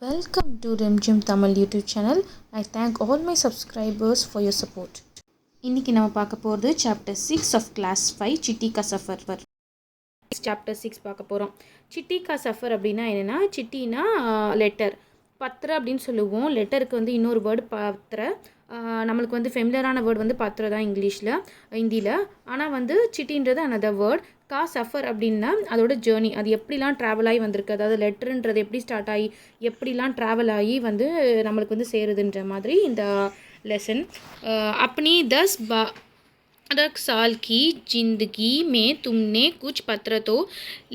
Welcome to RimJim Tamil YouTube channel. I thank all my subscribers for your support. இன்னைக்கு நம்ம பார்க்க போகிறது chapter 6 of class 5 city கா suffer. chapter 6 பார்க்க போகிறோம். சிட்டி கா சஃபர் அப்படின்னா என்னென்னா, சிட்டினா லெட்டர், பத்திர அப்படின்னு சொல்லுவோம். லெட்டருக்கு வந்து இன்னொரு வேர்டு பத்திர. நம்மளுக்கு வந்து ஃபெமிலியரான வேர்டு வந்து பத்திர தான் இங்கிலீஷில், ஹிந்தியில். ஆனால் வந்து சிட்டின்றது another வேர்ட். கா சஃபர் அப்படின்னா அதோட ஜேர்னி, அது எப்படிலாம் ட்ராவல் ஆகி வந்திருக்கு, அதாவது லெட்டருன்றது எப்படி ஸ்டார்ட் ஆகி எப்படிலாம் ட்ராவல் ஆகி வந்து நம்மளுக்கு வந்து சேருதுன்ற மாதிரி இந்த லெசன். अपनी 10-12 साल की ज़िंदगी में तुमने कुछ पत्र तो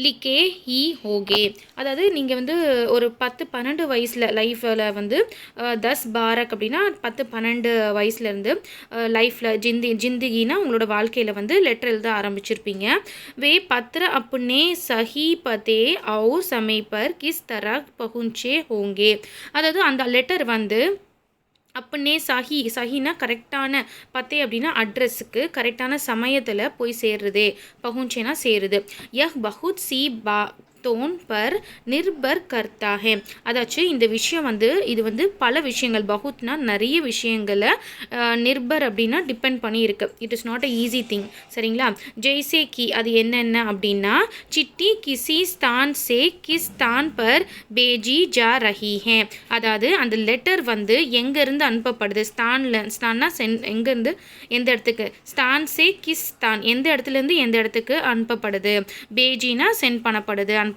लिखे ही होगे. அதாவது நீங்கள் வந்து ஒரு 10-12 வயசில் லைஃப்பில் வந்து 10-12 அப்படின்னா 10-12 வயசுலேருந்து லைஃப்பில் ஜிந்தகினா உங்களோட வாழ்க்கையில் வந்து லெட்டர் எழுத ஆரம்பிச்சிருப்பீங்க. वे पत्र अपने सही पते और समय पर किस तरह पहुँचे होंगे. அதாவது அந்த லெட்டர் வந்து அப்பனே சஹினா கரெக்டான, பத்தே அப்படின்னா அட்ரஸுக்கு கரெக்டான சமயத்தில் போய் சேருது, பகுஞ்சேனா சேருது. யஹ் பகுத் சி தோன் பர் நிர்பர் கர்த்தா ஹே. அதாச்சும் இந்த விஷயம் வந்து இது வந்து பல விஷயங்கள், பகுத்னா நிறைய விஷயங்களை, நிர்பர் அப்படின்னா டிபெண்ட் பண்ணி இருக்கு. It is not a easy thing, சரிங்களா. ஜெய்சே கி அது என்னென்ன அப்படின்னா, சிட்டி கிசி ஸ்தான் சே கிஸ் ஸ்தான் பர் பேஜி ஜா ரஹி ஹே. அதாவது அந்த லெட்டர் வந்து எங்கேருந்து அனுப்பப்படுது, ஸ்தான்னா எங்கேருந்து எந்த இடத்துக்கு, ஸ்தான் சே கிஸ் ஸ்தான் எந்த இடத்துலேருந்து எந்த இடத்துக்கு அனுப்பப்படுது, பேஜினா சென்ட் பண்ணப்படுது, அனுப்பப்படுது.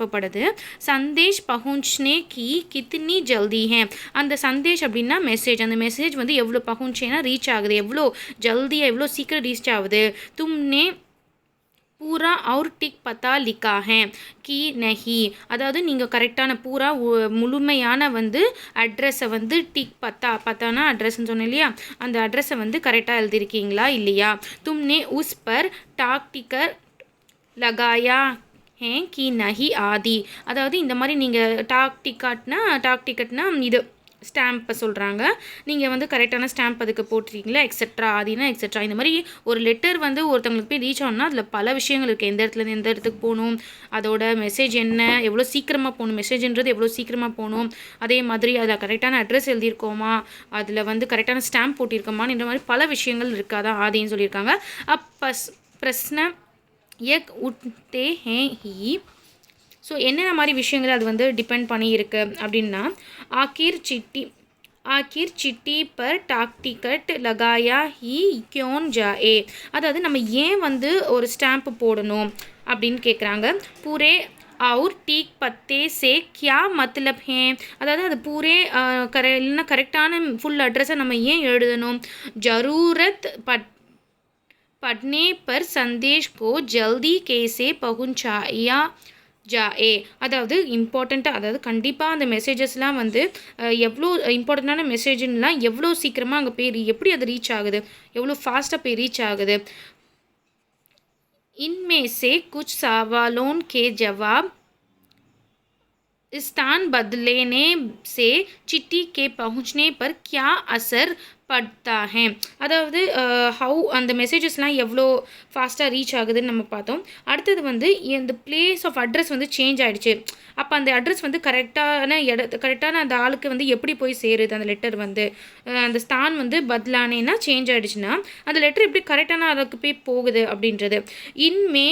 சந்தேஷ் பहुंचने की कितनी जल्दी है. அந்த சந்தேஷ் அப்படின்னா மெசேஜ், அந்த மெசேஜ் வந்து எவ்வளோ பहुंचेனா ரீச் ஆகுது, எவ்வளோ ஜல்தியாக எவ்வளோ சீக்கிரம் ரீச் ஆகுது. தும்னே பூரா அவுர் டிக் பத்தா லிக்கா ஹே கி நஹி. அதாவது நீங்கள் கரெக்டான பூரா முழுமையான வந்து அட்ரஸை வந்து டிக் பத்தானா அட்ரஸ்ன்னு சொன்னேன் இல்லையா, அந்த அட்ரஸை வந்து கரெக்டாக எழுதியிருக்கீங்களா இல்லையா. தும்னே உஸ் பர் டாக் டிக்கர் லகாயா ஹே கி நஹி ஆதி. அதாவது இந்த மாதிரி நீங்கள் டாக் டிக்கெட்னா இது ஸ்டாம்பை சொல்கிறாங்க, நீங்கள் வந்து கரெக்டான ஸ்டாம்ப் அதுக்கு போட்டிருக்கீங்களா, எக்ஸெட்ரா ஆதினா எக்ஸெட்ரா. இந்த மாதிரி ஒரு லெட்டர் வந்து ஒருத்தவங்களுக்கு போய் ரீச் ஆகணும்னா அதில் பல விஷயங்கள் இருக்குது. எந்த இடத்துலேருந்து எந்த இடத்துக்கு போகணும், அதோட மெசேஜ் என்ன, எவ்வளோ சீக்கிரமாக போகணும், மெசேஜ்ன்றது எவ்வளோ சீக்கிரமாக போகணும், அதே மாதிரி அதில் கரெக்டான அட்ரஸ் எழுதியிருக்கோமா, அதில் வந்து கரெக்டான ஸ்டாம்ப் போட்டிருக்கோமான்னு இந்த மாதிரி பல விஷயங்கள் இருக்காதான் ஆதின்னு சொல்லியிருக்காங்க. பிரஸ்ன எக் உட்டே ஹே ஹி. ஸோ என்னென்ன மாதிரி விஷயங்கள் அது வந்து டிபெண்ட் பண்ணி இருக்கு அப்படின்னா, ஆக்கிர் சிட்டி பர் டாக் டிக்கெட் லகாயா ஹி கியோன் ஜாஏ. அதாவது நம்ம ஏன் வந்து ஒரு ஸ்டாம்ப் போடணும் அப்படின்னு கேட்குறாங்க. பூரே और टीक पत्ते से क्या मतलब है. அதாவது அது பூரே இல்லைன்னா கரெக்டான ஃபுல் அட்ரஸை நம்ம ஏன் எழுதணும். ஜரூரத் पढ़ने पर संदेश को जल्दी कैसे पहुंचाया जाए. அதாவது இம்பார்ட்டண்ட்டாக, அதாவது கண்டிப்பாக அந்த மெசேஜஸ்லாம் வந்து எவ்வளோ இம்பார்ட்டண்ட்டான மெசேஜ்லாம் எவ்வளோ சீக்கிரமாக அங்கே போய் எப்படி அது ரீச் ஆகுது, எவ்வளோ ஃபாஸ்ட்டாக போய் ரீச் ஆகுது. इनमें से कुछ सवालों के जवाब स्थान बदलने से चिट्ठी के पहुंचने पर क्या असर படுத்தா ஹே. அதாவது ஹவு அந்த மெசேஜஸ்லாம் எவ்வளோ ஃபாஸ்ட்டாக ரீச் ஆகுதுன்னு நம்ம பார்த்தோம். அடுத்தது வந்து இந்த பிளேஸ் ஆஃப் அட்ரஸ் வந்து சேஞ்ச் ஆகிடுச்சு. அப்போ அந்த அட்ரஸ் வந்து கரெக்டான அந்த ஆளுக்கு வந்து எப்படி போய் சேருது, அந்த லெட்டர் வந்து அந்த ஸ்தான் வந்து பத்லானேனா சேஞ்ச் ஆகிடுச்சுன்னா அந்த லெட்டர் எப்படி கரெக்டான ஆளுக்கு போய் போகுது அப்படின்றது. இன்மே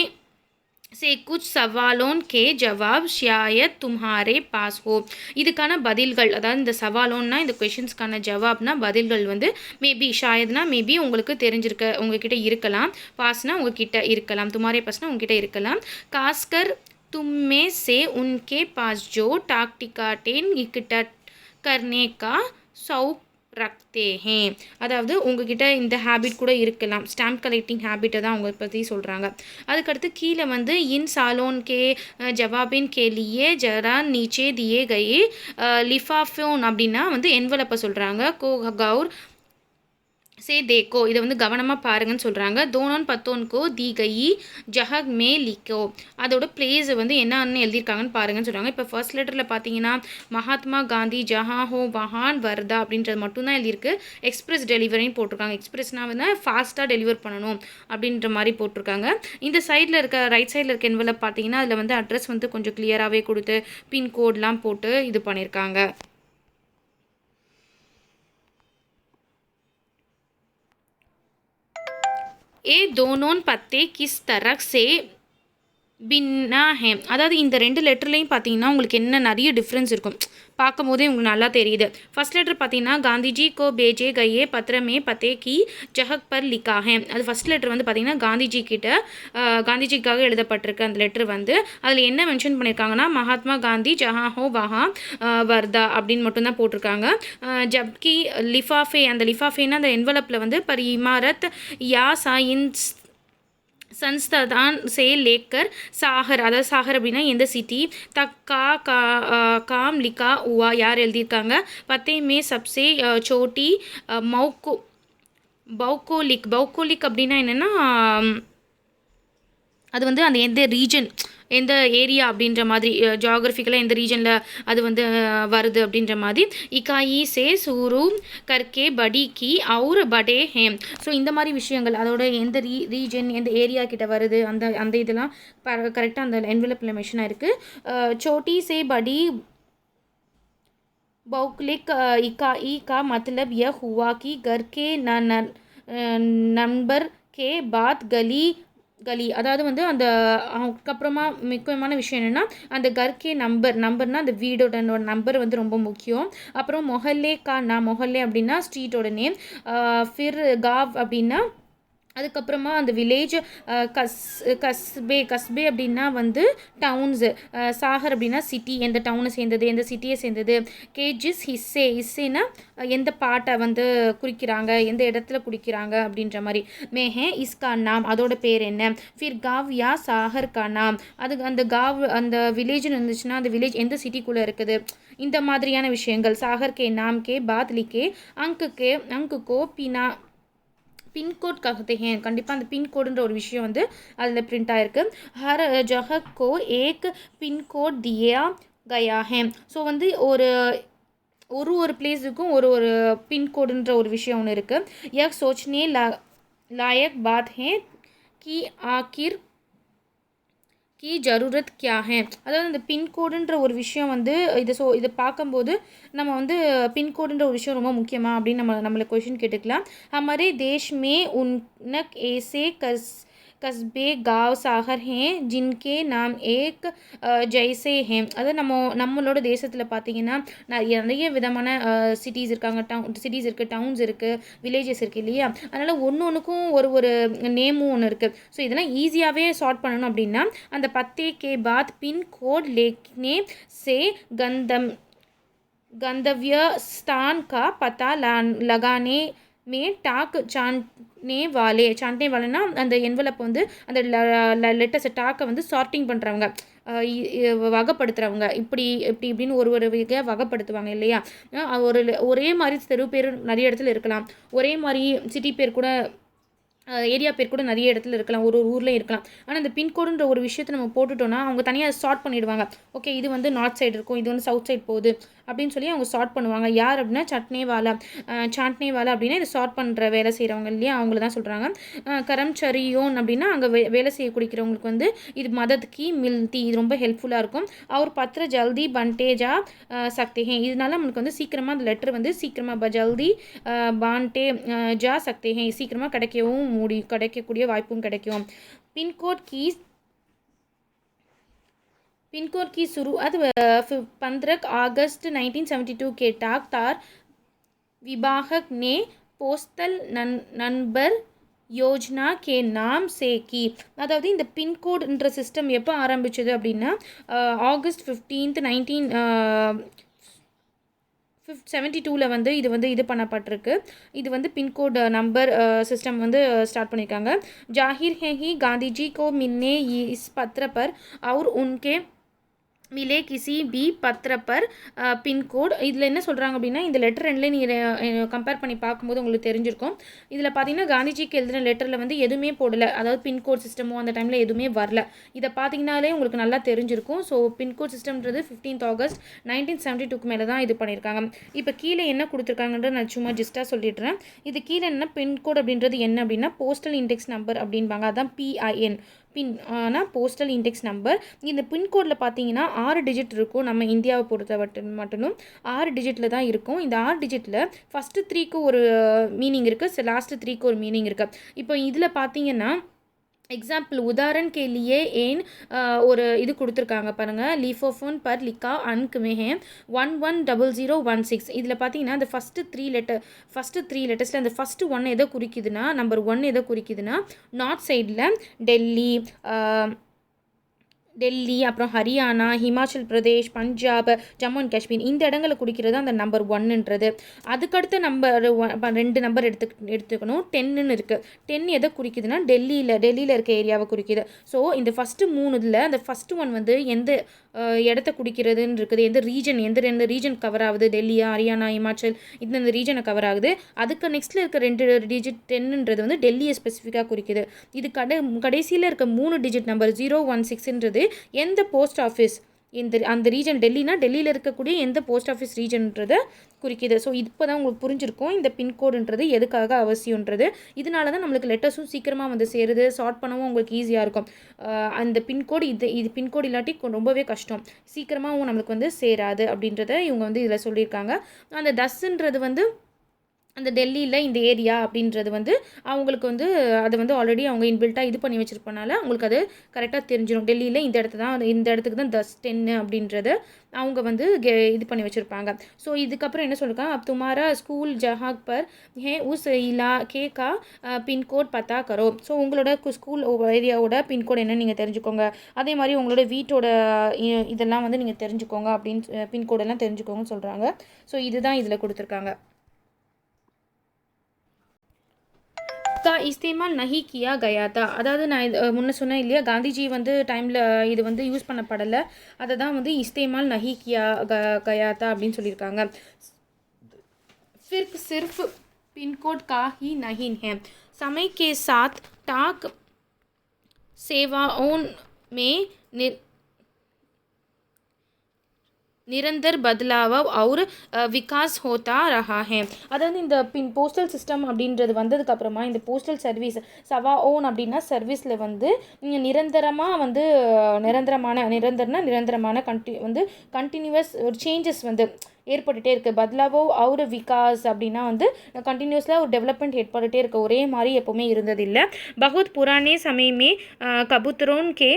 से कुछ सवालों के जवाब शायद तुम्हारे पास हो. இதுக்கான பதில்கள், அதாவது இந்த சவாலோன்னா இந்த கொஷின்ஸ்க்கான ஜவாப்னா பதில்கள் வந்து மேபி, ஷாயத்னா மேபி உங்களுக்கு தெரிஞ்சிருக்க, உங்ககிட்ட இருக்கலாம். பாஸ்னா உங்ககிட்ட இருக்கலாம், துமாரே பாஸ்னா உங்ககிட்ட இருக்கலாம். காஸ்கர் तुम से उनके पास जो टाक टिकाटेन इकट्ठा करने का शौक ரக்தே ஹே. அதாவது உங்ககிட்ட இந்த ஹேபிட் கூட இருக்கலாம், ஸ்டாம்ப் கலெக்டிங் ஹேபிட்டை தான் அவங்க பற்றி சொல்கிறாங்க. அதுக்கடுத்து கீழே வந்து இன் சாலோன் கே ஜவாபின் கேலியே ஜரா நீச்சே தியே கயே லிஃபாஃபோன் அப்படின்னா வந்து என்வலப்பை சொல்கிறாங்க. கோ கவுர் சே தேக்கோ, இதை வந்து கவனமாக பாருங்கன்னு சொல்கிறாங்க. தோனோன் பத்தோன்கோ தி கயி ஜஹக் மே லிக்கோ, அதோட பிளேஸை வந்து என்னன்னு எழுதியிருக்காங்கன்னு பாருங்கன்னு சொல்கிறாங்க. இப்போ ஃபர்ஸ்ட் லெட்டரில் பார்த்தீங்கன்னா மகாத்மா காந்தி ஜஹா ஹோ வஹான் வர்தா அப்படின்றது மட்டும்தான் எழுதியிருக்கு. எக்ஸ்பிரஸ் டெலிவரின்னு போட்டிருக்காங்க. எக்ஸ்பிரஸ்னால் வந்து ஃபாஸ்ட்டாக டெலிவர் பண்ணணும் அப்படின்ற மாதிரி போட்டிருக்காங்க. இந்த சைடில் இருக்க ரைட் சைடில் இருக்க என்வலப் பார்த்தீங்கன்னா அதில் வந்து அட்ரஸ் வந்து கொஞ்சம் கிளியராகவே கொடுத்து பின்கோட்லாம் போட்டு இது பண்ணியிருக்காங்க. ஏ दोनों पत्ते किस तरह से பின்னா ஹே, அதாவது இந்த 2 லெட்டர்லையும் பார்த்தீங்கன்னா உங்களுக்கு என்ன நிறைய டிஃப்ரென்ஸ் இருக்கும், பார்க்கும் போதே உங்களுக்கு நல்லா தெரியுது. ஃபர்ஸ்ட் லெட்டர் பார்த்தீங்கன்னா காந்திஜி கோ பேஜே கயே பத்ரமே பத்தே கி ஜஹக் பர் லிக்கா ஹே. அது ஃபர்ஸ்ட் லெட்டர் வந்து பார்த்தீங்கன்னா காந்திஜி கிட்ட காந்திஜிக்காக எழுதப்பட்டிருக்கு அந்த லெட்டர் வந்து. அதில் என்ன மென்ஷன் பண்ணியிருக்காங்கன்னா மகாத்மா காந்தி ஜஹா ஹோ வஹா வர்தா அப்படின்னு மட்டும்தான் போட்டிருக்காங்க. ஜப்கி லிஃபாஃபே, அந்த லிஃபாஃபேன்னா அந்த என்வலப்பில் வந்து பர் இமாரத் யா சாயின்ஸ் संस्थान से लेकर सागर, அதாவது சாகர் அப்படின்னா எந்த சிட்டி, தக்கா काम लिखा हुआ யார் எழுதியிருக்காங்க, பத்தே மே சப்சே சோட்டி பௌகோலிக் அப்படின்னா என்னென்னா அது வந்து அந்த எந்த ரீஜன் எந்த ஏரியா அப்படின்ற மாதிரி ஜியாகிரபிக்கலாக எந்த ரீஜனில் அது வந்து வருது அப்படின்ற மாதிரி. இக்காயி சே சூரு கர்கே படி கி அவுர் படே ஹேம். ஸோ இந்த மாதிரி விஷயங்கள் அதோட எந்த ரீஜன் எந்த ஏரியா கிட்ட வருது அந்த இதெல்லாம் கரெக்டாக அந்த என்வலப்பில் மென்ஷனாக இருக்குது. சோட்டி சே படி பௌக்லிக் इकाई का मतलब यह हुआ कि घर के नंबर के बाद கலி, அதாவது வந்து அந்த அதுக்கப்புறமா முக்கியமான விஷயம் என்னென்னா அந்த கர்கே நம்பர்னால் அந்த வீடோட நம்பர் வந்து ரொம்ப முக்கியம். அப்புறம் மொஹல்லே மொஹல்லே அப்படின்னா ஸ்ட்ரீட்டோட நேம், ஃபிர் காவ் அப்படின்னா அதுக்கப்புறமா அந்த வில்லேஜ், கஸ்பே அப்படின்னா வந்து டவுன்ஸு, சாகர் அப்படின்னா சிட்டி, எந்த டவுனை சேர்ந்தது எந்த சிட்டியை சேர்ந்தது. கேஜிஸ் ஹிஸ்ஸேனா எந்த பாட்டை வந்து குறிக்கிறாங்க எந்த இடத்துல குறிக்கிறாங்க அப்படின்ற மாதிரி. மேஹே இஸ்கா நாம் அதோட பேர் என்ன. ஃபிர் காவ் யா சாகர் கா நாம், அதுக்கு அந்த காவ் அந்த வில்லேஜ்னு இருந்துச்சுன்னா அந்த வில்லேஜ் எந்த சிட்டிக்குள்ளே இருக்குது, இந்த மாதிரியான விஷயங்கள். சாகர் கே நாம் கே பாத் லிக்கே அங்கு கோ பின்கோட் कहते हैं. கண்டிப்பாக அந்த பின்கோடுன்ற ஒரு விஷயம் வந்து அதில் பிரிண்ட் ஆகிருக்கு. ஹர் ஜஹக் கோ ஏக் பின்கோட் தியா கயா ஹே. ஸோ வந்து ஒரு பிளேஸுக்கும் ஒரு பின்கோடுன்ற ஒரு விஷயம் ஒன்று இருக்குது. யக் சோச்னே லாயக் பாத் ஹே கி ஆக்கிர் கி ஜரூரத் கியா ஹே. அதாவது இந்த பின்கோடுன்ற ஒரு விஷயம் வந்து இதை பார்க்கும்போது நம்ம வந்து பின்கோடுன்ற ஒரு விஷயம் ரொம்ப முக்கியமா அப்படின்னு நம்மளை கொஷின் கேட்டுக்கலாம். ஹமாரே தேஷ் மே உன்னக் ஏசே कस्बे गाँव सागर हैं जिनके नाम एक जैसे हैं. அதாவது நம்மளோட தேசத்தில் பார்த்தீங்கன்னா நிறைய விதமான சிட்டிஸ் இருக்காங்க, சிட்டிஸ் இருக்குது, டவுன்ஸ் இருக்குது, வில்லேஜஸ் இருக்குது இல்லையா. அதனால் ஒன்றுக்கும் ஒரு நேமும் ஒன்று இருக்குது. ஸோ இதெல்லாம் ஈஸியாகவே சார்ட் பண்ணணும் அப்படின்னா அந்த பத்தே கே பாத் பின் கோட் लेखने से गंतव्य स्थान का पता लगाने में टाक சாண்டே வாலேனா அந்த என்வலப்பை வந்து அந்த லெட்டர்ஸை டாக்கை வந்து சார்ட்டிங் பண்ணுறவங்க, வகைப்படுத்துகிறவங்க, இப்படின்னு ஒரு வகைப்படுத்துவாங்க இல்லையா. ஒரே மாதிரி தெரு பேர் நிறைய இடத்துல இருக்கலாம், ஒரே மாதிரி சிட்டி பேர் கூட ஏரியா பேர் கூட நிறைய இடத்துல இருக்கலாம், ஒரு ஊர்லேயும் இருக்கலாம். ஆனால் இந்த பின்கோடுன்ற ஒரு விஷயத்தை நம்ம போட்டுட்டோன்னா அவங்க தனியாக சார்ட் பண்ணிவிடுவாங்க. ஓகே இது வந்து நார்த் சைடு இருக்கும், இது வந்து சவுத் சைடு போகுது அப்படின்னு சொல்லி அவங்க சார்ட் பண்ணுவாங்க. யார் அப்படின்னா சாண்ட்னேவாலா அப்படின்னா இதை சார்ட் பண்ணுற வேலை செய்கிறவங்க இல்லையா, அவங்கள தான் சொல்கிறாங்க. கரம்சரியோன் அப்படின்னா அங்கே வேலை செய்யக்கூடியவங்களுக்கு வந்து இது மதத் கி மில்தி, இது ரொம்ப ஹெல்ப்ஃபுல்லாக இருக்கும். அவர் பத்திர ஜல்தி பண்டேஜா சக்தி ஹே, இதனால நம்மளுக்கு வந்து சீக்கிரமாக அந்த லெட்டர் வந்து சீக்கிரமாக ஜல்தி பாண்டே ஜா சக்தி ஹே, சீக்கிரமாக கிடைக்கக்கூடிய வாய்ப்பும் கிடைக்கும். पिनकोड की शुरुआत 15 अगस्त 1972 के टाक तार विभाग ने पोस्टल नंबर யோஜனா கே நாம் சே கி. அதாவது இந்த பின்கோடுன்ற சிஸ்டம் எப்போ ஆரம்பிச்சது அப்படின்னா ஆகஸ்ட் 15, 1972 வந்து இது பண்ணப்பட்டிருக்கு. இது வந்து பின்கோட் நம்பர் சிஸ்டம் வந்து ஸ்டார்ட் பண்ணியிருக்காங்க. ஜாகிர் ஹே ஹி காந்திஜி கோ மில்னே இஸ் பத்ர பர் और उनके மிலே கிசி பி பத்ர பர் பின்கோட். இதில் என்ன சொல்கிறாங்க அப்படின்னா இந்த லெட்டர் ரெண்டில் நீங்கள் கம்பேர் பண்ணி பார்க்கும்போது உங்களுக்கு தெரிஞ்சிருக்கும். இதில் பார்த்தீங்கன்னா காந்திஜிக்கு எழுதின லெட்டரில் வந்து எதுவுமே போடலை, அதாவது பின்கோட் சிஸ்டமோ அந்த டைமில் எதுவுமே வரல. இதை பார்த்தீங்கனாலே உங்களுக்கு நல்லா தெரிஞ்சிருக்கும். ஸோ பின்கோட் சிஸ்டம்ன்றது 15 ஆகஸ்ட் 1972 மேலே தான் இது பண்ணியிருக்காங்க. இப்போ கீழே என்ன கொடுத்துருக்காங்கன்ற நான் சும்மா ஜிஸ்ட்டாக சொல்லிடுறேன். இது கீழே என்ன பின்கோட் அப்படின்றது என்ன அப்படின்னா போஸ்டல் இண்டெக்ஸ் நம்பர் அப்படின்பாங்க, அதுதான் PIN. Postal index number. இந்த பின்கோடில் பார்த்தீங்கன்னா 6 டிஜிட் இருக்கும். நம்ம இந்தியாவை பொறுத்த மட்டும் 6 டிஜிட்டில் தான் இருக்கும். இந்த 6 டிஜிட்டில் ஃபஸ்ட்டு 3க்கு ஒரு மீனிங் இருக்குது, லாஸ்ட்டு 3க்கு ஒரு மீனிங் இருக்குது. இப்போ இதில் பார்த்தீங்கன்னா एग्जाम्पल उदाहरण के लिए एन और இது கொடுத்துருக்காங்க பாருங்கள். लीफोफोन पर लिखा अंक में है 110016. இதில் பார்த்தீங்கன்னா அந்த ஃபஸ்ட்டு த்ரீ லெட்டர்ஸில் அந்த ஃபஸ்ட்டு ஒன் எதை குறிக்குதுன்னா, நம்பர் 1 எதை குறிக்குதுன்னா, நார்த் சைடில் டெல்லி, அப்புறம் ஹரியானா, ஹிமாச்சல் பிரதேஷ், பஞ்சாப், ஜம்மு அண்ட் காஷ்மீர் இந்த இடங்களை குறிக்கிறது அந்த நம்பர் 1ன்றது. அதுக்கடுத்த நம்பர் 2 நம்பர் எடுத்துக்கணும். 10ன்னு இருக்குது. 10 எதை குறிக்குதுன்னா டெல்லியில் இருக்க ஏரியாவை குறிக்குது. ஸோ இந்த ஃபஸ்ட்டு 3 இதில் அந்த ஃபஸ்ட்டு ஒன் வந்து எந்த இடத்த குறிக்கிறதுன்னு இருக்குது, எந்த ரீஜன் கவர் ஆகுது, டெல்லியா, ஹரியானா, ஹிமாச்சல் இந்த ரீஜனை கவர் ஆகுது. அதுக்கு நெக்ஸ்ட்டில் இருக்க 2 டிஜிட் 10ன்றது வந்து டெல்லியை ஸ்பெசிஃபிக்காக குறிக்குது. இது கடைசியில் இருக்க 3 டிஜிட் நம்பர் 016ன்றது எந்த போஸ்ட் ஆஃபீஸ், அந்த ரீஜன் டெல்லினா டெல்லியில் இருக்கக்கூடிய எந்த போஸ்ட் ஆஃபீஸ் ரீஜன்றதை குறிக்குது. ஸோ இப்போ தான் உங்களுக்கு புரிஞ்சிருக்கும் இந்த பின்கோடுன்றது எதுக்காக அவசியன்றது. இதனால தான் நம்மளுக்கு லெட்டர்ஸும் சீக்கிரமாக வந்து சேருது, சார்ட் பண்ணவும் உங்களுக்கு ஈஸியாக இருக்கும். அந்த பின்கோடு இது பின்கோடு இல்லாட்டி ரொம்பவே கஷ்டம், சீக்கிரமாகவும் நம்மளுக்கு வந்து சேராது அப்படின்றத இவங்க வந்து இதில் சொல்லியிருக்காங்க. அந்த டஸ்ன்றது வந்து அந்த டெல்லியில் இந்த ஏரியா அப்படின்றது வந்து அவங்களுக்கு வந்து அதை வந்து ஆல்ரெடி அவங்க இன்பில்ட்டாக இது பண்ணி வச்சுருப்பனால அவங்களுக்கு அது கரெக்டாக தெரிஞ்சிடும். டெல்லியில் இந்த இடத்துக்கு தான் 10 அப்படின்றது அவங்க வந்து இது பண்ணி வச்சுருப்பாங்க. ஸோ இதுக்கப்புறம் என்ன சொல்லியிருக்காங்க, அப் துமாரா ஸ்கூல் ஜஹாக் பர் ஹே உஸ் இலாகே கா பின்கோட் பத்தா கரோ. ஸோ உங்களோட ஸ்கூல் ஏரியாவோட பின்கோட் என்னன்னு நீங்கள் தெரிஞ்சுக்கோங்க. அதே மாதிரி உங்களோட வீட்டோட இதெல்லாம் வந்து நீங்கள் தெரிஞ்சுக்கோங்க அப்படின்னு பின்கோடெல்லாம் தெரிஞ்சுக்கோங்கன்னு சொல்கிறாங்க. ஸோ இதுதான் இதில் கொடுத்துருக்காங்க. का इस्तेमाल नहीं किया गया था. அதாவது நான் முன்ன சொன்னேன் இல்லையா, காந்திஜி வந்து டைமில் இது வந்து யூஸ் பண்ணப்படலை, அதை தான் வந்து இஸ்தேமால் நஹி கியா கயா தா அப்படின்னு சொல்லியிருக்காங்க. फिर सिर्फ पिन कोड का ही नहीं है, समय के साथ टाक सेवाओं में निरंतर बदलाव और विकास होता रहा है. அதாவது இந்த போஸ்டல் சிஸ்டம் அப்படின்றது வந்ததுக்கப்புறமா இந்த போஸ்டல் சர்வீஸ் சவாஓன் அப்படின்னா சர்வீஸில் வந்து நிரந்தரமாக வந்து நிரந்தரமான கண்டினியூவஸ் ஒரு சேஞ்சஸ் வந்து ஏற்பட்டுகிட்டே இருக்குது. பத்லாவோ அவர் விகாஸ் அப்படின்னா வந்து கண்டினியூஸாக ஒரு டெவலப்மெண்ட் ஏற்பட்டுகிட்டே இருக்குது, ஒரே மாதிரி எப்போவுமே இருந்ததில்லை. பகுத் புரானே சமயமே கபூத்தரோன் கே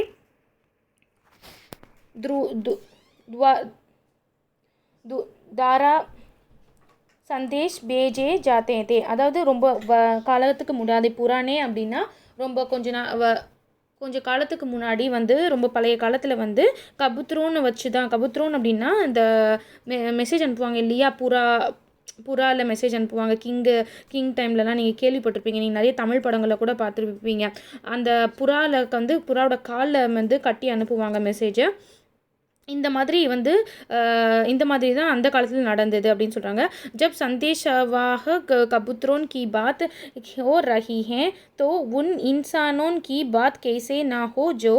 தாரா சந்தேஷ் பேஜே ஜாத்தே தே. அதாவது ரொம்ப காலத்துக்கு முன்னாடி, புராணே அப்படின்னா ரொம்ப கொஞ்சம் காலத்துக்கு முன்னாடி வந்து ரொம்ப பழைய காலத்தில் வந்து கபுத்ரோன் அப்படின்னா இந்த மெசேஜ் அனுப்புவாங்க இல்லையா, புறாவில் மெசேஜ் அனுப்புவாங்க. கிங் டைம்லலாம் நீங்கள் கேள்விப்பட்டிருப்பீங்க, நீங்கள் நிறைய தமிழ் படங்களில் கூட பார்த்துருப்பீங்க. அந்த புறாவோட காலில் வந்து கட்டி அனுப்புவாங்க மெசேஜை. இந்த மாதிரி தான் அந்த காலத்தில் நடந்தது அப்படின்னு சொல்கிறாங்க. जब संदेशवाह कबूतरों की बात हो रही है तो उन इंसानों की बात कैसे ना हो जो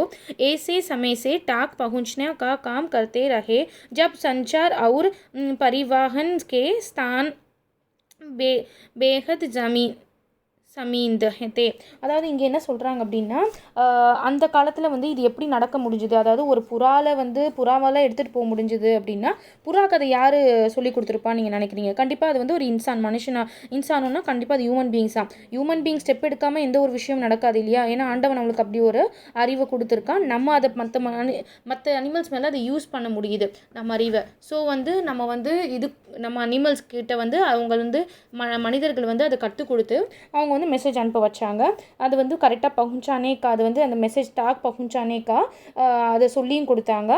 ऐसे समय से टाक पहुंचने का काम करते रहे जब संचार और परिवहन के स्थान बेहद சமீந்தே. அதாவது இங்கே என்ன சொல்கிறாங்க அப்படின்னா, அந்த காலத்தில் வந்து இது எப்படி நடக்க முடிஞ்சுது, அதாவது ஒரு புறாவால் எடுத்துகிட்டு போக முடிஞ்சுது அப்படின்னா புறாக்கு அதை யார் சொல்லி கொடுத்துருப்பான்னு நீங்கள் நினைக்கிறீங்க? கண்டிப்பாக அது வந்து ஒரு இன்சானுன்னா கண்டிப்பாக அது ஹியூமன் பீயிங் ஸ்டெப் எடுக்காமல் எந்த ஒரு விஷயம் நடக்காது இல்லையா. ஏன்னா ஆண்டவன் நம்மளுக்கு அப்படி ஒரு அறிவை கொடுத்துருக்கான். நம்ம அதை மற்ற அனிமல்ஸ் மேலே அதை யூஸ் பண்ண முடியுது நம்ம அறிவை. ஸோ வந்து நம்ம அனிமல்ஸ் கிட்ட வந்து அவங்க வந்து மனிதர்கள் வந்து அதை கற்றுக் கொடுத்து அவங்க வந்து மெசேஜ் அனுப்ப வச்சாங்க. அது வந்து கரெக்டாக பகுஞ்சானேக்கா, அது வந்து அந்த மெசேஜ் டாக் பகுஞ்சானேக்கா அதை சொல்லியும் கொடுத்தாங்க.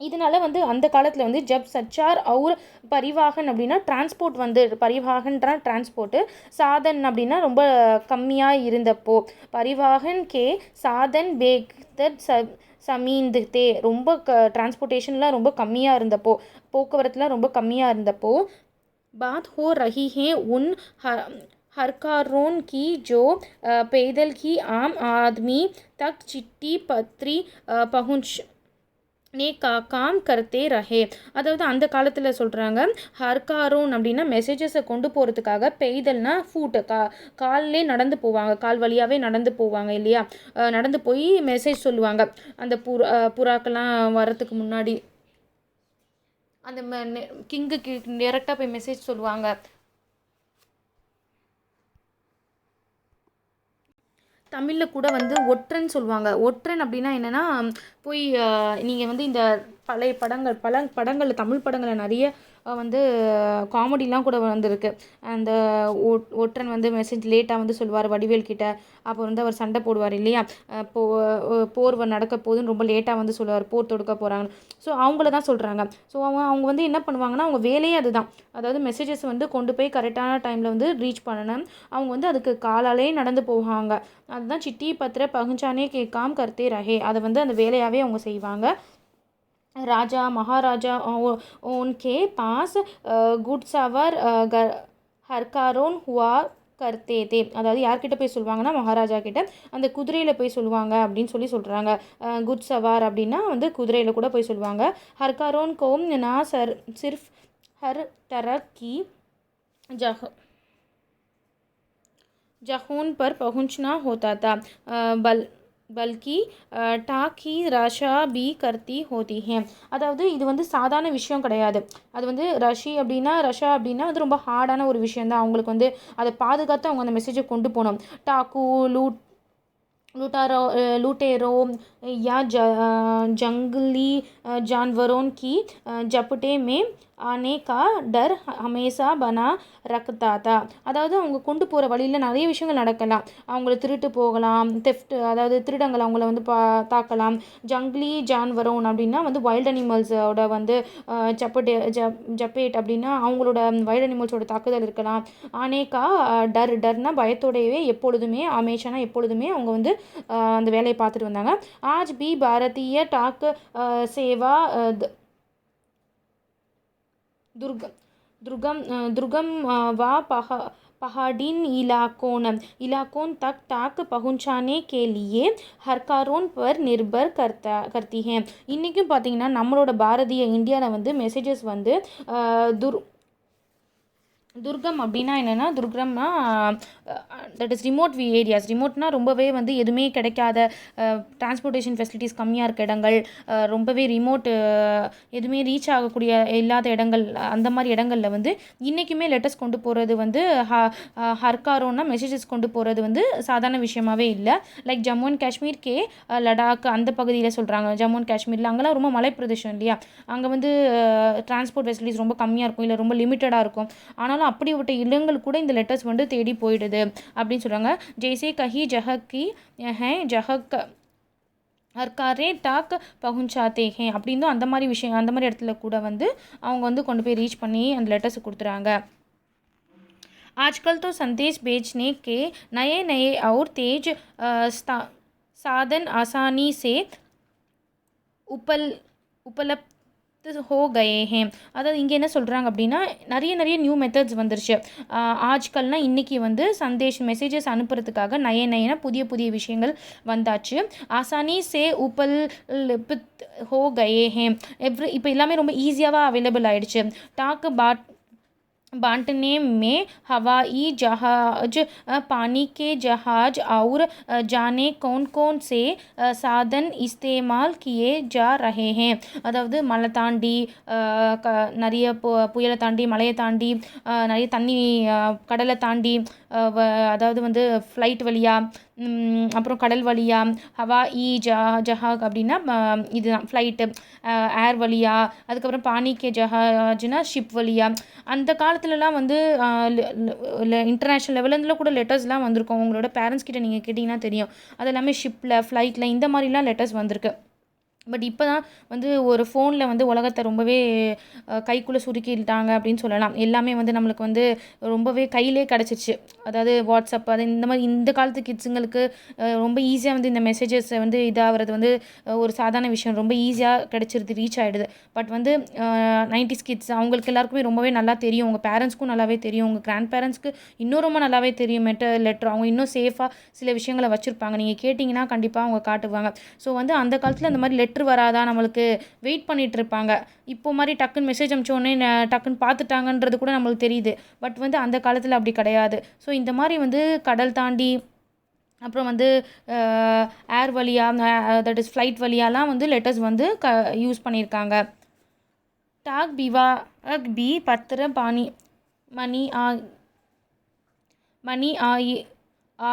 இதனால் வந்து அந்த காலத்தில் வந்து ஜப் சச்சார் அவுர் பரிவாகன் அப்படின்னா டிரான்ஸ்போர்ட் வந்து பரிவாகன்ற டிரான்ஸ்போர்ட்டு, சாதன் அப்படின்னா ரொம்ப கம்மியாக இருந்தப்போ, பரிவாகன் கே சாதன் பேக்தர் சமீந்தே ரொம்ப டிரான்ஸ்போர்ட்டேஷன்லாம் ரொம்ப கம்மியாக இருந்தப்போ, போக்குவரத்துலாம் ரொம்ப கம்மியாக இருந்தப்போ, பாத் ஹோ ரஹி ஹே உன் हरकारों की जो पैदल की आम आदमी तक चिट्ठी पत्री நே காம் கர்த்தே ரஹே. அதாவது அந்த காலத்தில் சொல்கிறாங்க, ஹர்காரோன் அப்படின்னா மெசேஜஸை கொண்டு போகிறதுக்காக, பெய்தல்னா ஃபூட்டு கால்லே நடந்து போவாங்க, கால் வழியாகவே நடந்து போவாங்க இல்லையா, நடந்து போய் மெசேஜ் சொல்லுவாங்க அந்த புறாக்கெல்லாம் வரத்துக்கு முன்னாடி. அந்த கிங்குக்கு டேரெக்டாக போய் மெசேஜ் சொல்லுவாங்க. தமிழில் கூட வந்து ஒற்றன் சொல்லுவாங்க. ஒற்றன் அப்படின்னா என்னென்னா, போய் நீங்கள் வந்து இந்த பழைய படங்கள் தமிழ் படங்களில் நிறைய வந்து காமெடிலாம் கூட வந்திருக்கு. அந்த ஒற்றன் வந்து மெசேஜ் லேட்டாக வந்து சொல்லுவார் வடிவேல் கிட்ட. அப்போ வந்து அவர் சண்டை போடுவார் இல்லையா, போர் நடக்க போகுதுன்னு ரொம்ப லேட்டாக வந்து சொல்லுவார், போர் தொடுக்க போகிறாங்கன்னு. ஸோ அவங்கள தான் சொல்கிறாங்க. ஸோ அவங்க வந்து என்ன பண்ணுவாங்கன்னா, அவங்க வேலையே அதுதான். அதாவது மெசேஜஸ் வந்து கொண்டு போய் கரெக்டான டைமில் வந்து ரீச் பண்ணணும். அவங்க வந்து அதுக்கு காலாலே நடந்து போவாங்க. அதுதான் சிட்டி பத்திர பகுஞ்சானே கே காம் கர்த்தே ரஹே. அதை வந்து அந்த வேலையாகவே அவங்க செய்வாங்க. राजा महाराजा उनके पास गुडसवार हरकारोन हुआ கர்த்தே தே. அதாவது யார்கிட்ட போய் சொல்லுவாங்கன்னா, மகாராஜா கிட்ட அந்த குதிரையில் போய் சொல்லுவாங்க அப்படின்னு சொல்கிறாங்க. குட் சவார் அப்படின்னா வந்து குதிரையில் கூட போய் சொல்லுவாங்க. ஹர்காரோன் கோம் நா சிர்ஃப் ஹர் तरह की जहून पर पहुंचना होता था, பல்கி டாக்கி ரஷா பி கர்த்தி ஹோதி ஹே. அதாவது இது வந்து சாதாரண விஷயம் கிடையாது. அது வந்து ரஷா அப்படின்னா அது ரொம்ப ஹார்டான ஒரு விஷயந்தான். அவங்களுக்கு வந்து அதை பாதுகாத்து அவங்க அந்த மெசேஜை கொண்டு போகணும். டாக்கு लुटेरों या जंगली जानवरों की झपटे में ஆனே கா டர் ஹமேசா பனா ரக்தாதா. அதாவது அவங்க கொண்டு போகிற வழியில் நிறைய விஷயங்கள் நடக்கலாம். அவங்கள திருட்டு போகலாம், தெஃப்ட் அதாவது திருடங்கள் அவங்கள வந்து தாக்கலாம். ஜங்லி ஜான்வரோன் அப்படின்னா வந்து வைல்ட் அனிமல்ஸோட வந்து ஜப்பேட் அப்படின்னா அவங்களோட வைல்ட் அனிமல்ஸோட தாக்குதல் இருக்கலாம். ஆனேக்கா டர்னா பயத்தோடையவே எப்பொழுதுமே, அமேஷானா எப்பொழுதுமே அவங்க வந்து அந்த வேலையை பார்த்துட்டு வந்தாங்க. ஆஜ் பி பாரதிய டாக் சேவா दुर्गम व पहाड़ीन इलाकों तक टाक पहुँचाने के लिए हरकारों पर निर्भर करती हैं. இன்றைக்கும் பார்த்திங்கன்னா நம்மளோட பாரதிய இந்தியாவில் வந்து மெசேஜஸ் வந்து துர்கம் அப்படின்னா என்னென்னா, துர்கம்னா தட் இஸ் ரிமோட் ஏரியாஸ். ரிமோட்னால் ரொம்பவே வந்து எதுவுமே கிடைக்காத, டிரான்ஸ்போர்ட்டேஷன் ஃபெசிலிட்டிஸ் கம்மியாக இருக்க இடங்கள், ரொம்பவே ரிமோட், எதுவுமே ரீச் ஆகக்கூடிய இல்லாத இடங்கள், அந்த மாதிரி இடங்களில் வந்து இன்றைக்குமே லெட்டர்ஸ் கொண்டு போகிறது வந்து ஹர்காரோன்னா மெசேஜஸ் கொண்டு போகிறது வந்து சாதாரண விஷயமாகவே இல்லை. லைக் ஜம்மு அண்ட் காஷ்மீர் லடாக் அந்த பகுதியில் சொல்கிறாங்க. ஜம்மு அண்ட் காஷ்மீரில் அங்கெல்லாம் ரொம்ப மலைப்பிரதேசம் இல்லையா, அங்கே வந்து டிரான்ஸ்போர்ட் ஃபெசிலிட்டிஸ் ரொம்ப கம்மியாக இருக்கும், இல்லை ரொம்ப லிமிட்டடாக இருக்கும். ஆனாலும் அப்படிப்பட்ட இடங்கள் கூட இந்த லெட்டர்ஸ் வந்து தேடி போயிடுது அப்படின்னு சொல்கிறாங்க. ஜெய்சே கஹி ஜஹக்கி ஹே ஜஹக் ஹர்காரே டாக் பகுஞ்சாத்தே ஹே அப்படின்னு அந்த மாதிரி விஷயம், அந்த மாதிரி இடத்துல கூட வந்து அவங்க வந்து கொண்டு போய் ரீச் பண்ணி அந்த லெட்டர்ஸ் கொடுத்துறாங்க. आजकल तो संदेश भेजने के नए नए और तेज साधन आसानी से उपलब्ध हो गए हैं. அதாவது இங்கே என்ன சொல்கிறாங்க அப்படின்னா, நிறைய நியூ மெத்தட்ஸ் வந்துருச்சு. ஆஜ்கல்னால் இன்றைக்கி வந்து மெசேஜஸ் அனுப்புறதுக்காக நயன புதிய விஷயங்கள் வந்தாச்சு. ஆசானி சே ஹோ கயே ஹே. இப்போ எல்லாமே ரொம்ப ஈஸியாகவே அவைலபிள் ஆகிடுச்சு. बांटने में हवाई जहाज, पानी के जहाज और जाने कौन से साधन इस्तेमाल किए जा रहे हैं. அதாவது மலை தாண்டி, நிறைய புயலை தாண்டி, மலையை தாண்டி, நிறைய தண்ணி கடலை தாண்டி, அதாவது வந்து ஃப்ளைட் வழியாக, அப்புறம் கடல் வழியாக, ஜஹாக் அப்படின்னா இதுதான் ஃப்ளைட்டு, ஏர் வழியாக, அதுக்கப்புறம் பானிக்கே ஜஹாஜ்னா ஷிப் வழியாக. அந்த காலத்துலலாம் வந்து இன்டர்நேஷ்னல் லெவலில் கூட லெட்டர்ஸ்லாம் வந்திருக்கும். உங்களோட பேரண்ட்ஸ் கிட்ட நீங்கள் கேட்டிங்கன்னா தெரியும். அது எல்லாமே ஷிப்பில், ஃப்ளைட்டில் இந்த மாதிரிலாம் லெட்டர்ஸ் வந்திருக்கு. பட் இப்போ தான் வந்து ஒரு ஃபோனில் வந்து உலகத்தை ரொம்பவே கைக்குள்ளே சுருக்கிட்டாங்க அப்படின்னு சொல்லலாம். எல்லாமே வந்து நம்மளுக்கு வந்து ரொம்பவே கையிலே கிடச்சிருச்சு. அதாவது வாட்ஸ்அப், அது இந்த மாதிரி இந்த காலத்து கிட்ஸுங்களுக்கு ரொம்ப ஈஸியாக வந்து இந்த மெசேஜஸ் வந்து இதாகிறது வந்து ஒரு சாதாரண விஷயம். ரொம்ப ஈஸியாக கிடச்சிருது, ரீச் ஆகிடுது. பட் வந்து 90s கிட்ஸ் அவங்களுக்கு எல்லாருக்குமே ரொம்பவே நல்லா தெரியும். உங்கள் பேரண்ட்ஸ்க்கும் நல்லாவே தெரியும், உங்கள் கிராண்ட் பேரண்ட்ஸ்க்கு இன்னும் ரொம்ப நல்லாவே தெரியும் லெட்டர். அவங்க இன்னும் சேஃபாக சில விஷயங்களை வச்சுருப்பாங்க. நீங்கள் கேட்டிங்கன்னா கண்டிப்பாக அவங்க காட்டுவாங்க. ஸோ வந்து அந்த காலத்தில் அந்த மாதிரி லெட்டர் லெட்ரு வராதா நம்மளுக்கு வெயிட் பண்ணிகிட்டு இருப்பாங்க. இப்போ மாதிரி டக்குன்னு மெசேஜ் அனுப்பிச்சோடனே டக்குன்னு பார்த்துட்டாங்கன்றது கூட நம்மளுக்கு தெரியுது. பட் வந்து அந்த காலத்தில் அப்படி கிடையாது. ஸோ இந்த மாதிரி வந்து கடல் தாண்டி அப்புறம் வந்து ஏர் வழியாக, தட் இஸ் ஃப்ளைட் வழியாலாம் வந்து லெட்டர்ஸ் வந்து யூஸ் பண்ணியிருக்காங்க. டாக் பிவா பி பத்திர பாணி மணி மணி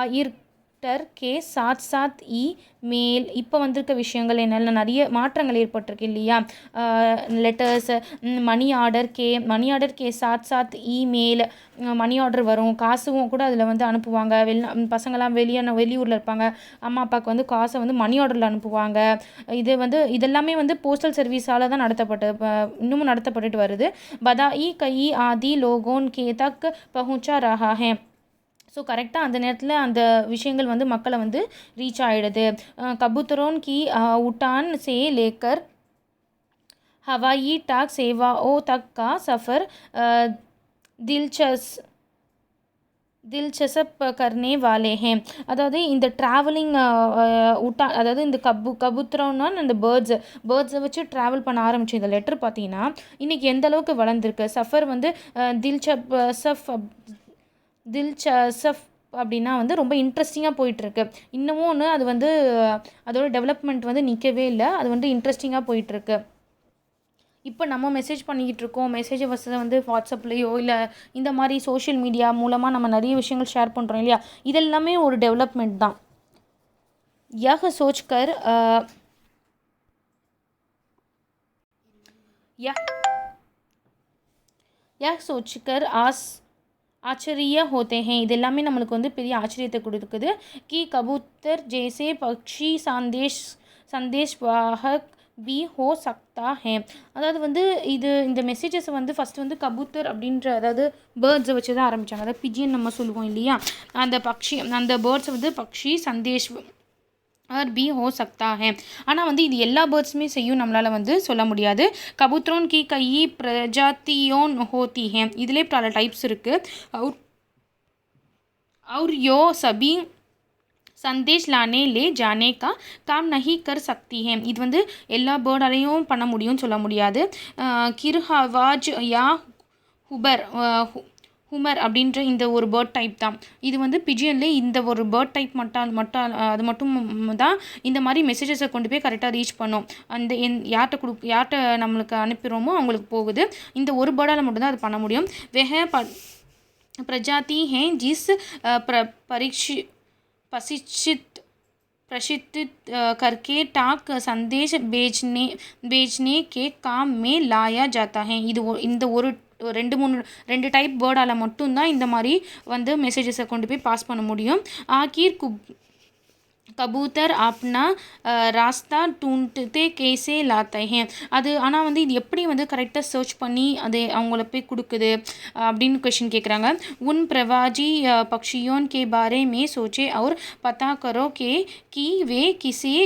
ஆயிர்டர் கே சாத் சாத் இ மேல். இப்போ வந்திருக்க விஷயங்கள் என்னென்ன, நிறைய மாற்றங்கள் ஏற்பட்டிருக்கு இல்லையா. லெட்டர்ஸ், மணி ஆர்டர் கே சாத் சாத் இமெயில், மணி ஆர்டர் வரும், காசும் கூட அதில் வந்து அனுப்புவாங்க. பசங்களாம் வெளியூரில் இருப்பாங்க, அம்மா அப்பாவுக்கு வந்து காசை வந்து மணி ஆர்டரில் அனுப்புவாங்க. இதெல்லாமே வந்து போஸ்டல் சர்வீஸால் தான் இன்னமும் நடத்தப்பட்டுட்டு வருது. பதாயி கை ஆதி லோகோன் கே தக் பहुंचा रहा है. ஸோ கரெக்டாக அந்த நேரத்தில் அந்த விஷயங்கள் வந்து மக்களை வந்து ரீச் ஆகிடுது. கபூத்தரோன் கி உட்டான் சே லேக்கர் हवाई टाक सेवाओं तक का सफ़र दिलचस्प करने वाले हैं. அதாவது இந்த ட்ராவலிங் அதாவது இந்த கபூத்தரோன்னா இந்த பேர்ட்ஸை வச்சு ட்ராவல் பண்ண ஆரம்பிச்சு இந்த லெட்டர் பார்த்தீங்கன்னா இன்றைக்கி எந்த அளவுக்கு வளர்ந்துருக்கு. சஃபர் வந்து தில்சஃப் அப்படின்னா வந்து ரொம்ப இன்ட்ரெஸ்டிங்காக போயிட்டுருக்கு. இன்னமும் ஒன்று அது வந்து அதோட டெவலப்மெண்ட் வந்து நிற்கவே இல்லை, அது வந்து இன்ட்ரெஸ்டிங்காக போயிட்டுருக்கு. இப்போ நம்ம மெசேஜ் பண்ணிக்கிட்டு இருக்கோம், மெசேஜை வந்து வாட்ஸ்அப்லேயோ இல்லை இந்த மாதிரி சோஷியல் மீடியா மூலமாக நம்ம நிறைய விஷயங்கள் ஷேர் பண்ணுறோம் இல்லையா. இதெல்லாமே ஒரு டெவலப்மெண்ட் தான். யஹ் சோச்கர் ஆச்சரிய ஹோத்தே ஹே. இது எல்லாமே நம்மளுக்கு வந்து பெரிய ஆச்சரியத்தை கொடுக்குது. கி கபூத்தர் ஜெய்சே பக்ஷி சந்தேஷ் வாஹக் பி ஹோ சக்தா ஹே. அதாவது வந்து இந்த மெசேஜஸை வந்து ஃபஸ்ட்டு வந்து கபூத்தர் அப்படின்ற, அதாவது பேர்ட்ஸை வச்சு தான் ஆரம்பித்தாங்க. அதாவது பிஜியன் நம்ம சொல்லுவோம் இல்லையா, அந்த பேர்ட்ஸை வந்து பக்ஷி சந்தேஷ் और भी हो सकता है. ஆனால் வந்து இது எல்லா பேர்ட்ஸுமே செய்யும் நம்மளால் வந்து சொல்ல முடியாது. கபூத்தரோன் கி கई प्रजातियों होती हैं. இதிலே பல டைப்ஸ் இருக்குது. और यो सभी संदेश लाने ले जाने का काम नहीं कर सकती हैं. இது வந்து எல்லா பேர்டாலையும் பண்ண முடியும்னு சொல்ல முடியாது. கிர்ஹவாஜ் யா ஹுமர் அப்படின்ற இந்த ஒரு பேர்ட் டைப் தான். இது வந்து பிஜியன்லேயே இந்த ஒரு பேர்ட் டைப் அது மட்டும் தான் இந்த மாதிரி மெசேஜஸை கொண்டு போய் கரெக்டாக ரீச் பண்ணும். அந்த யார்கிட்ட நம்மளுக்கு அனுப்புகிறோமோ அவங்களுக்கு போகுது. இந்த ஒரு பேர்டால் மட்டும்தான் அது பண்ண முடியும். வெஹ प्रजाति हैं जिस प्रशिक्षित करके टाक संदेश भेजने के काम में लाया जाता है. இந்த ஒரு 2 டைப் பேர்டால் மட்டும்தான் இந்த மாதிரி வந்து மெசேஜஸை கொண்டு போய் பாஸ் பண்ண முடியும். ஆகிர் கபூத்தர் अपना ராஸ்தா ढूंढते कैसे लाते हैं. அது ஆனால் வந்து இது எப்படி வந்து கரெக்டாக சர்ச் பண்ணி அது அவங்கள போய் கொடுக்குது அப்படின்னு क्वेश्चन கேட்குறாங்க. उन प्रवासी पक्षियों के बारे में सोचे और पता करो कि वे किसी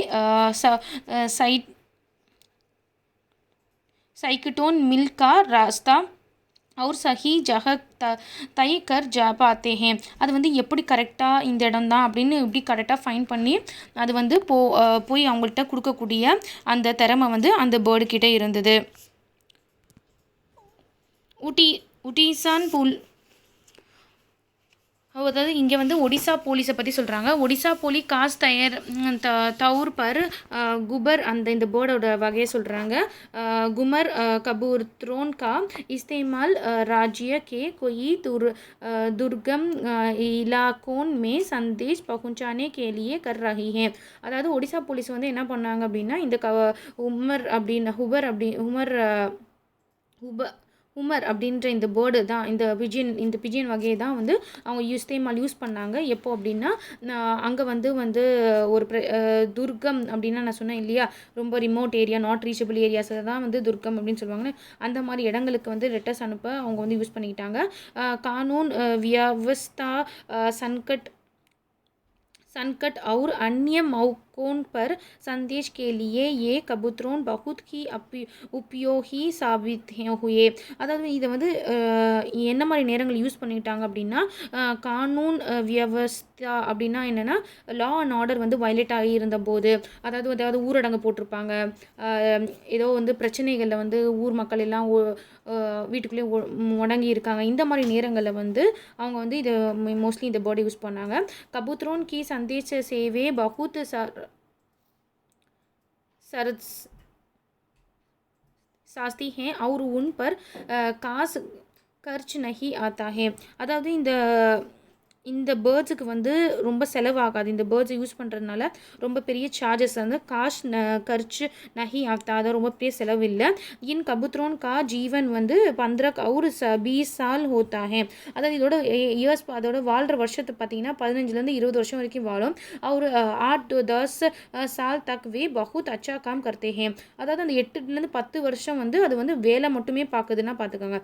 साइक्लोन मिल का रास्ता और सही जगह तय कर जा पाते हैं. அது வந்து எப்படி கரெக்டாக இந்த இடம் தான் அப்படின்னு எப்படி கரெக்டாக ஃபைன் பண்ணி அது வந்து போய் அவங்கள்ட்ட கொடுக்கக்கூடிய அந்த திறமை வந்து அந்த பேர்டுக்கிட்ட இருந்தது. உட்டிசான் அதாவது இங்கே வந்து ஒடிசா போலீஸை பற்றி சொல்கிறாங்க. ஒடிசா போலி காஸ் தவுர் பர் குபர் இந்த பேர்டோட வகையை சொல்கிறாங்க. குமர் கபூத்ரோன் கா இஸ்தேமால் राज्य के कोई दुर्गम इलाकों में संदेश पहुंचाने के लिए कर रही है. அதாவது ஒடிசா போலீஸ் வந்து என்ன பண்ணாங்க அப்படின்னா இந்த உமர் அப்படின்ற இந்த பேர்டு தான், இந்த பிஜியன் வகையை தான் வந்து அவங்க யூஸ் பண்ணாங்க. எப்போ அப்படின்னா அங்கே வந்து ஒரு துர்கம் அப்படின்னா நான் சொன்னேன் இல்லையா, ரொம்ப ரிமோட் ஏரியா, நாட் ரீச்சபிள் ஏரியாஸில் தான் வந்து துர்கம் அப்படின்னு சொல்லுவாங்க. அந்த மாதிரி இடங்களுக்கு வந்து லெட்டர்ஸ் அனுப்ப அவங்க வந்து யூஸ் பண்ணிக்கிட்டாங்க. கானூன் வியவஸ்தா संकट और अन्य कोण पर संदेश के लिए ये कबूतरों बहुत ही उपयोगी साबित हुए. அதாவது இதை வந்து என்ன மாதிரி நேரங்கள் யூஸ் பண்ணிட்டாங்க அப்படின்னா, கானூன் வியவஸ்தா அப்படின்னா என்னென்னா லா அண்ட் ஆர்டர் வந்து வயலேட் ஆகி இருந்தபோது, அதாவது ஊரடங்கு போட்டிருப்பாங்க, ஏதோ வந்து பிரச்சனைகளில் வந்து ஊர் மக்கள் எல்லாம் வீட்டுக்குள்ளேயே முடங்கி இருக்காங்க, இந்த மாதிரி நேரங்களில் வந்து அவங்க வந்து இதை மோஸ்ட்லி இந்த பேர்டை யூஸ் பண்ணாங்க. கபூத்ரோன் கி சந்தேஷ சேவே பகுத் सास्ती हैं और उन पर खास खर्च नहीं आता है. அதாவது இந்த பேர்ட்ஸுக்கு வந்து ரொம்ப செலவாகாது. இந்த பேர்ட்ஸை யூஸ் பண்ணுறதுனால ரொம்ப பெரிய சார்ஜஸ் வந்து கர்ச்சு நஹி ஆக்தா, அது ரொம்ப பெரிய செலவு இல்லை. இன் கபூத்ரோன் கா ஜீவன் வந்து 15 और 20 साल होता है. அதாவது இதோட இயர்ஸ், அதோட வாழ்கிற வருஷத்தை பார்த்தீங்கன்னா 15 20 வருஷம் வரைக்கும் வாழும். और 8-10 साल तक वे बहुत अच्छा काम करते हैं. அதாவது அந்த 8 10 வருஷம் வந்து அது வந்து வேலை மட்டுமே பார்க்குதுன்னா பார்த்துக்கோங்க.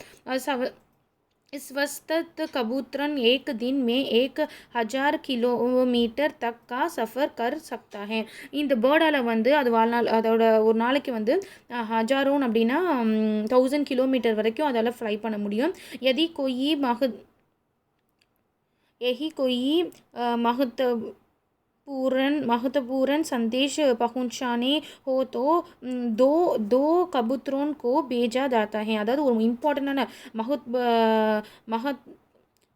इस वस्त कबूतरन एक दिन में 1000 किलोमीटर तक का सफ़र कर सकता है. இந்த பேர்டால் வந்து அது வாழ்நாள், அதோட ஒரு நாளைக்கு வந்து 1000 அப்படின்னா 1000 கிலோமீட்டர் வரைக்கும் அதால் ஃப்ளை பண்ண முடியும். यदि कोई महत्वपूर्ण संदेश पहुंचाने हो तो दो कबूतरों को भेजा जाता है. அதாவது ஒரு இம்பார்ட்டண்டான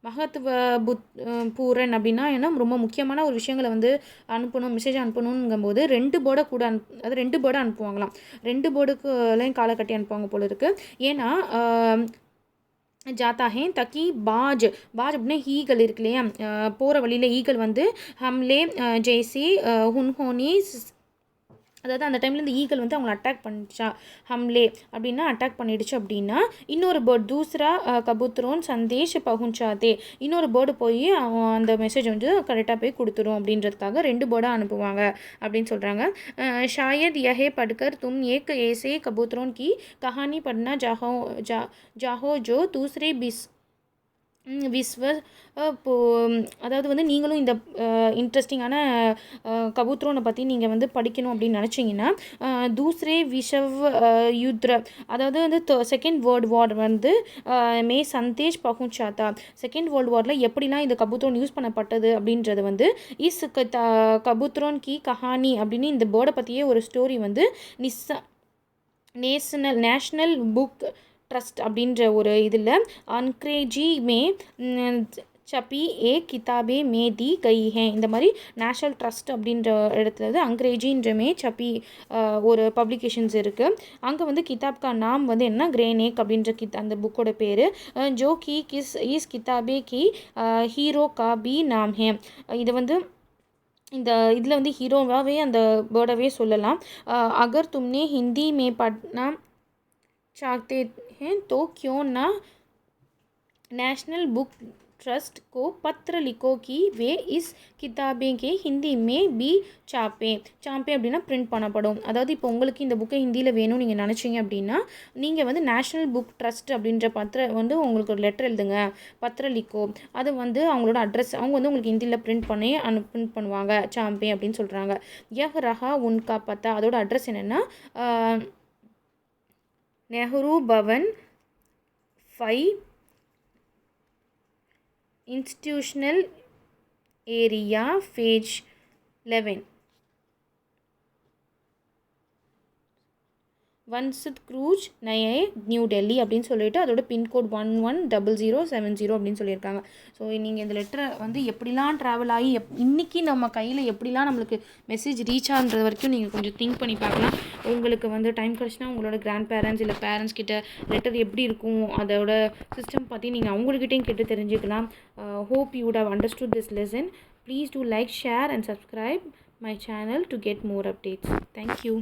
மகத்துவபூரன் அப்படின்னா ஏன்னா ரொம்ப முக்கியமான ஒரு விஷயங்களை வந்து அனுப்பணும், மெசேஜ் அனுப்பணுங்கும்போது 2 பேர்டை கூட அது 2 பேர்டை அனுப்புவாங்களாம். 2 பேர்டுக்குலையும் காலை கட்டி அனுப்புவாங்க போல இருக்குது. ஏன்னா जाता है ताकि बाज அப்படின்னா ஈகல் இருக்கு இல்லையா, போகிற வழியில் ஈகல் வந்து ஹம்லே ஜெய்சி ஹுன்ஹோனி, அதாவது அந்த டைமில் இந்த ஈகல் வந்து அவங்களை அட்டாக் பண்ணிச்சா, ஹம்லே அப்படின்னா அட்டாக் பண்ணிடுச்சு அப்படின்னா இன்னொரு பேர்டு தூசரா கபூத்ரோன் சந்தேஷ் பகுஞ்சாதே, இன்னொரு பேர்டு போய் அந்த மெசேஜ் வந்து கரெக்டாக போய் கொடுத்துரும் அப்படின்றதுக்காக 2 பேர்டாக அனுப்புவாங்க அப்படின்னு சொல்கிறாங்க. ஷாயத் யஹே பட்கர் தும் ஏக் ஏசே கபூத்ரோன் கி கஹானி பட்னா ஜாஹோ ஜோ தூசரே அதாவது வந்து நீங்களும் இந்த இன்ட்ரெஸ்டிங்கான கபூத்ரோனை பற்றி நீங்கள் வந்து படிக்கணும் அப்படின்னு நினச்சிங்கன்னா தூசரே விஷவ் யுத்ர, அதாவது வந்து செகண்ட் வேர்ல்டு வார் வந்து மே சந்தேஷ் பகுஞ்சாத்தா, செகண்ட் வேர்ல்டு வாரில் எப்படிலாம் இந்த கபூத்ரோன் யூஸ் பண்ணப்பட்டது அப்படின்றது வந்து கபூத்ரோன் கி கஹானி அப்படின்னு இந்த பேர்டை பற்றியே ஒரு ஸ்டோரி வந்து நேஷ்னல் புக் ட்ரஸ்ட் அப்படின்ற ஒரு இதில் அன்க்ரேஜி மே சப்பி ஏ கிதாபே மே தி கை ஹே, இந்த மாதிரி நேஷ்னல் ட்ரஸ்ட் அப்படின்ற இடத்துல அங்க்ரேஜின்ற மே சப்பி ஒரு பப்ளிகேஷன்ஸ் இருக்குது. அங்கே வந்து கிதாப்கா நாம் வந்து என்ன கிரேனேக் அப்படின்ற அந்த புக்கோட பேர். Joe Ki is கிதாபே Ki hero கா பி நாம் ஹே, இது வந்து இந்த இதில் வந்து ஹீரோவாகவே அந்த பேர்டவே சொல்லலாம். அகர் தும்னே ஹிந்தி மே பட்னா चाहते हैं तो क्यों ना नेशनल बुक ट्रस्ट को पत्र लिखो कि वे इस किताबें के हिंदी में भी चापें அப்படின்னா பிரிண்ட் பண்ணப்படும். அதாவது இப்போ உங்களுக்கு இந்த புக்கை ஹிந்தியில் வேணும்னு நீங்கள் நினச்சிங்க அப்படின்னா நீங்கள் வந்து நேஷ்னல் புக் ட்ரஸ்ட் அப்படின்ற வந்து உங்களுக்கு ஒரு லெட்டர் எழுதுங்க, பத்திரலிக்கோ, அது வந்து அவங்களோட அட்ரஸ், அவங்க வந்து உங்களுக்கு ஹிந்தியில் பிரிண்ட் பண்ணுவாங்க சாம்பே அப்படின்னு சொல்கிறாங்க. யஹ் ரஹா உன்கா பத்தா, அதோட அட்ரஸ் என்னென்னா Nehru Bhavan 5 institutional area phase 11 வன்சத் க்ரூஜ் நயே நியூ டெல்லி அப்படின்னு சொல்லிட்டு அதோட பின்கோட் 110070 அப்படின்னு சொல்லியிருக்காங்க. ஸோ நீங்கள் இந்த லெட்டரை வந்து எப்படிலாம் ட்ராவல் ஆகி இன்றைக்கி நம்ம கையில் எப்படிலாம் நம்மளுக்கு மெசேஜ் ரீச் ஆகுறது வரைக்கும் நீங்கள் கொஞ்சம் திங்க் பண்ணி பார்க்கலாம். உங்களுக்கு வந்து டைம் கிடச்சுன்னா உங்களோட கிராண்ட் பேரண்ட்ஸ் இல்லை பேரண்ட்ஸ் கிட்ட லெட்டர் எப்படி இருக்கும் அதோட சிஸ்டம் பற்றி நீங்கள் அவங்கக்கிட்டையும் கேட்டு தெரிஞ்சுக்கலாம். Hope you would have understood this lesson. Please do like, share and subscribe my channel to get more updates. Thank you.